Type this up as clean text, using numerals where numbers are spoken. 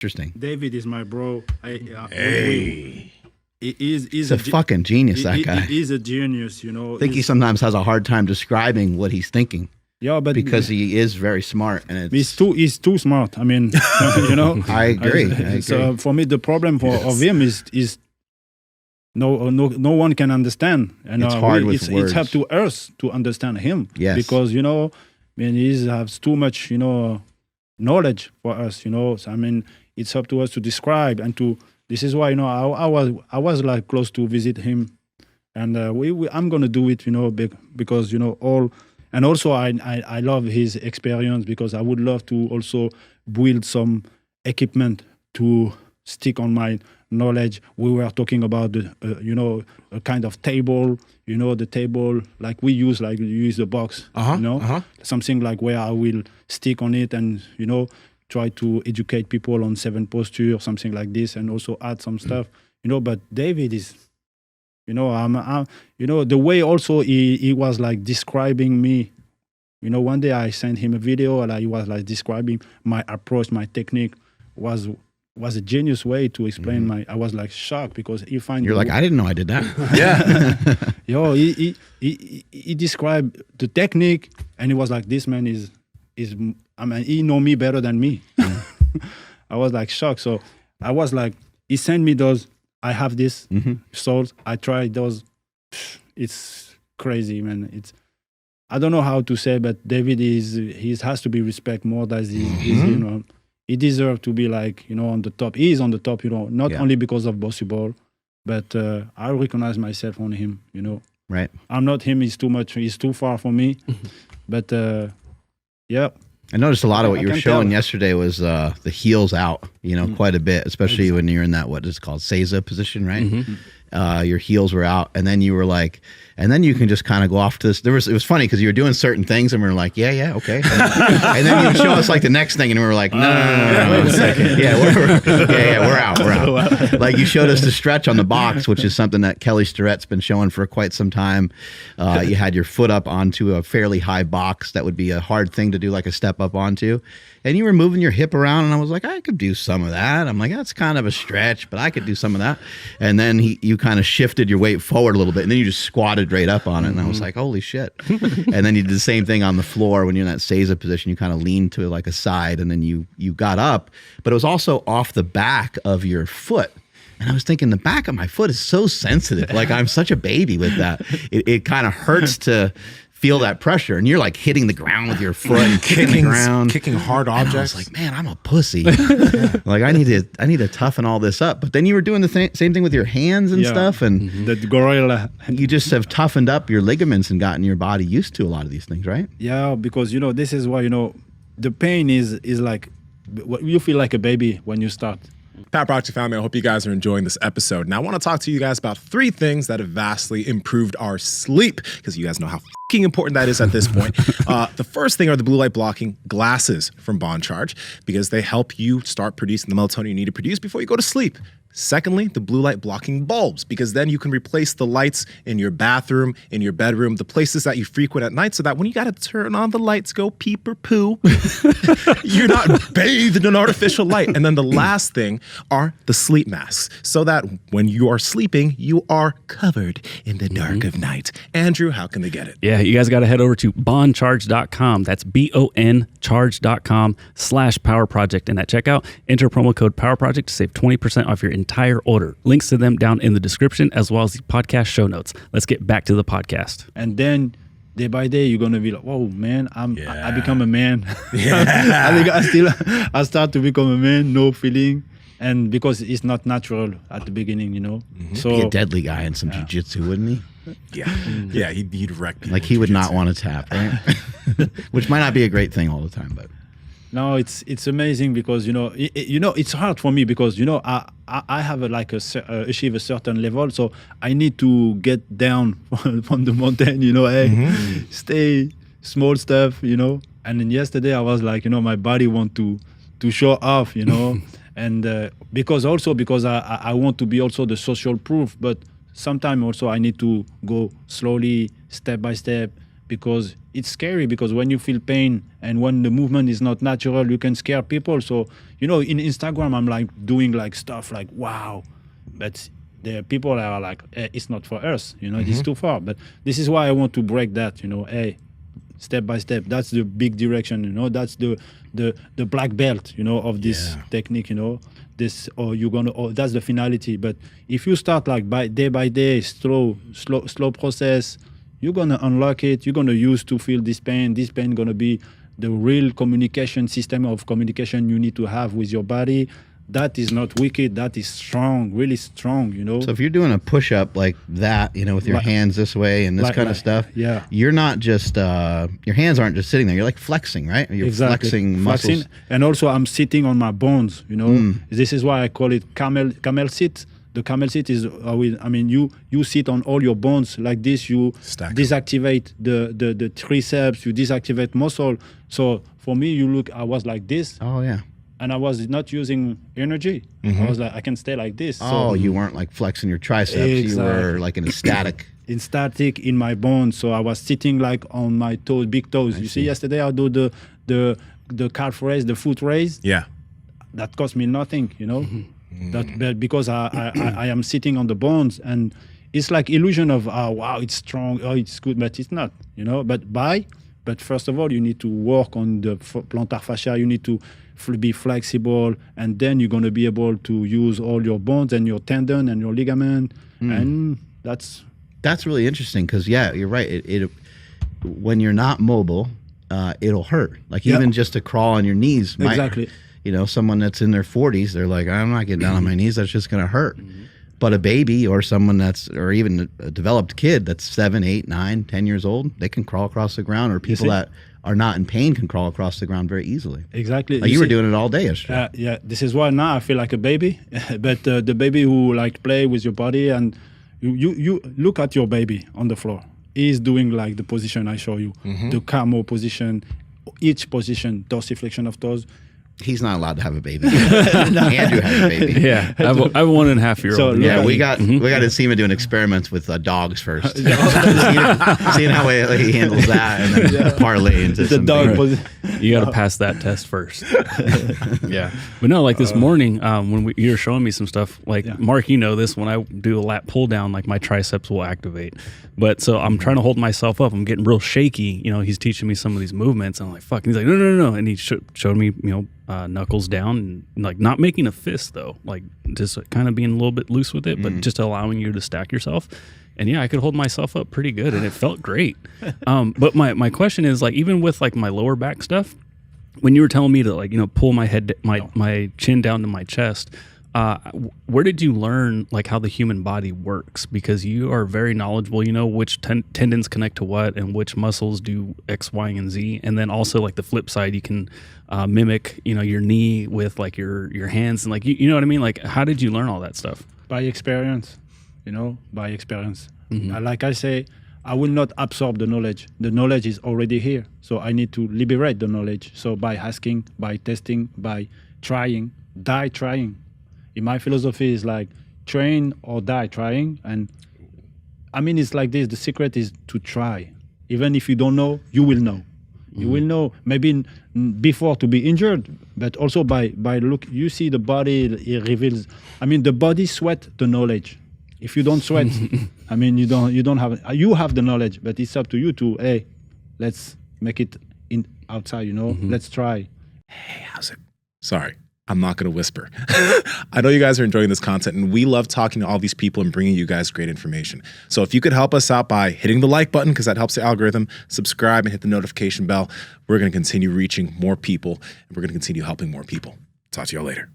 Interesting. David is my bro. He's He's a fucking genius, that guy. He's a genius, you know. I think he sometimes has a hard time describing what he's thinking. Yeah, but because he is very smart, and he's too smart. I mean, you know. I agree. So for me, the problem of him is no one can understand, and it's hard with words. It's up to us to understand him. Yes, because you know, I mean, he has too much, you know, knowledge for us. You know, so, I mean, it's up to us to describe and to. This is why, you know, I was like close to visit him, and I'm gonna do it, you know, because you know all. And also, I love his experience because I would love to also build some equipment to stick on my knowledge. We were talking about you know, a kind of table, you know, the table like we use, like you use the box, you know, something like where I will stick on it and, you know, try to educate people on 7 posture or something like this, and also add some stuff, you know. But David is. You know, you know, the way also he was like describing me. You know, one day I sent him a video and he was like describing my approach, my technique was a genius way to explain my. I was like shocked because he find. You're like, I didn't know I did that. Yeah. Yo, he described the technique and he was like, this man is. I mean, he know me better than me. I was like shocked. So I was like, he sent me those. I have this salt. I tried those. It's crazy, man. It's. I don't know how to say, but David he has to be respect more than you know. He deserves to be like, you know, on the top. He is on the top, you know, not only because of Bosu Ball, but I recognize myself on him, you know. Right. I'm not him. He's too much. He's too far for me. But yeah. I noticed a lot of what you were showing yesterday was the heels out, you know, quite a bit, especially when you're in that, what is called Seiza position, right? Your heels were out, and then you were like, and then you can just kind of go off to this. It was funny because you were doing certain things, and we were like, yeah, okay. And then you would show us like the next thing, and we were like, no. Wait a second. We're out. Like you showed us the stretch on the box, which is something that Kelly Starrett's been showing for quite some time. You had your foot up onto a fairly high box that would be a hard thing to do, like a step up onto. And you were moving your hip around, and I was like, I could do some of that. I'm like, that's kind of a stretch, but I could do some of that. And then you kind of shifted your weight forward a little bit, and then you just squatted right up on it. And I was like, holy shit. And then you did the same thing on the floor when you're in that Seiza position. You kind of leaned to like a side, and then you got up. But it was also off the back of your foot. And I was thinking, the back of my foot is so sensitive. Like, I'm such a baby with that. It kind of hurts to feel that pressure, and you're like hitting the ground with your foot and kicking the ground, kicking hard objects. I was like, man, I'm a pussy. Like I need to toughen all this up. But then you were doing the same thing with your hands and stuff, and the gorilla. You just have toughened up your ligaments and gotten your body used to a lot of these things, right? Yeah, because you know, this is why, you know, the pain is like you feel like a baby when you start. Power Project family, I hope you guys are enjoying this episode. Now, I want to talk to you guys about 3 things that have vastly improved our sleep, because you guys know how fucking important that is at this point. The first thing are the blue light blocking glasses from Bond Charge, because they help you start producing the melatonin you need to produce before you go to sleep. Secondly, the blue light blocking bulbs, because then you can replace the lights in your bathroom, in your bedroom, the places that you frequent at night, so that when you got to turn on the lights, go peep or poo, you're not bathed in artificial light. And then the last thing are the sleep masks, so that when you are sleeping, you are covered in the dark of night. Andrew, how can they get it? Yeah, you guys got to head over to bondcharge.com. That's BON charge.com/Power Project. And at checkout, enter promo code Power Project to save 20% off your entire order. Links to them down in the description, as well as the podcast show notes. Let's get back to the podcast. And then day by day, you're gonna be like, "Whoa, man! I become a man." I start to become a man. No feeling, and because it's not natural at the beginning, you know. So be a deadly guy in some jiu-jitsu, wouldn't he? Yeah, he'd wreck people. Like he would not want to tap, right? Which might not be a great thing all the time, but. No, it's amazing because you know it's hard for me because you know I have achieve a certain level, so I need to get down from the mountain, you know, stay small stuff, you know. And then yesterday I was like, you know, my body want to show off, you know, and because I want to be also the social proof, but sometimes also I need to go slowly, step by step, because it's scary, because when you feel pain and when the movement is not natural, you can scare people. So, in Instagram, I'm like doing like stuff like, wow, but the people are like, it's not for us, it's too far. But this is why I want to break that, hey, step by step. That's the big direction, that's the black belt, of this technique, this, or that's the finality. But if you start like by day, slow process, you're gonna unlock it. You're gonna use to feel this pain. This pain gonna be the real communication system of communication you need to have with your body. That is not wicked. That is strong, really strong. So if you're doing a push-up like that, with your hands this way and this kind of stuff, you're not just your hands aren't just sitting there. You're like flexing, right? You're flexing muscles. And also, I'm sitting on my bones. This is why I call it camel sit. The camel sit is, you sit on all your bones like this. You deactivate the triceps. You deactivate muscle. So for me, I was like this. Oh yeah. And I was not using energy. I was like, I can stay like this. Oh, you weren't like flexing your triceps. Exactly. You were like in a static. In my bones. So I was sitting like on my toes, big toes. You see, yesterday I do the calf raise, the foot raise. Yeah. That cost me nothing, That because I am sitting on the bones, and it's like illusion of, wow, it's strong, it's good, but it's not, But first of all, you need to work on the plantar fascia. You need to be flexible, and then you're going to be able to use all your bones and your tendon and your ligament, and that's really interesting because you're right. It when you're not mobile, it'll hurt. Like even just to crawl on your knees. Exactly. Someone that's in their 40s, they're like, I'm not getting down on my knees. That's just going to hurt. But a baby or someone or even a developed kid that's 7, 8, 9, 10 years old, they can crawl across the ground, or people that are not in pain can crawl across the ground very easily. Exactly. Like you were doing it all day yesterday. This is why now I feel like a baby. But the baby who like play with your body, and you look at your baby on the floor. He's doing like the position I show you, the camo position, each position, dorsiflexion of toes. He's not allowed to have a baby. Andrew has a baby. Yeah, I have a 1.5-year-old. So, we got Nsima doing experiments with dogs first, seeing how he handles that, and then parlay into the dog. You got to pass that test first. Yeah, but no, like this morning when you were showing me some stuff, like Mark, this when I do a lat pull down, like my triceps will activate. But so I'm trying to hold myself up. I'm getting real shaky. He's teaching me some of these movements. And I'm like, fuck. And he's like, no. And he showed me, knuckles down, and like not making a fist though, like just kind of being a little bit loose with it, but just allowing you to stack yourself. And I could hold myself up pretty good, and it felt great. But my question is, like, even with like my lower back stuff, when you were telling me to like pull my head, my chin down to my chest, where did you learn like how the human body works? Because you are very knowledgeable, which tendons connect to what and which muscles do X, Y, and Z. And then also like the flip side, you can mimic, your knee with like your hands, and like, you know what I mean? Like, how did you learn all that stuff? By experience, by experience. Like I say, I will not absorb the knowledge. The knowledge is already here. So I need to liberate the knowledge. So by asking, by testing, by trying, die trying. In my philosophy is like train or die trying. And it's like this. The secret is to try. Even if you don't know, you will know. You will know maybe before to be injured, but also by look. You see the body, it reveals. The body sweat the knowledge. If you don't sweat, you don't have. You have the knowledge, but it's up to you to let's make it outside. Let's try. Hey, how's it? Sorry. I'm not going to whisper. I know you guys are enjoying this content, and we love talking to all these people and bringing you guys great information. So if you could help us out by hitting the like button, because that helps the algorithm, subscribe and hit the notification bell, we're going to continue reaching more people, and we're going to continue helping more people. Talk to y'all later.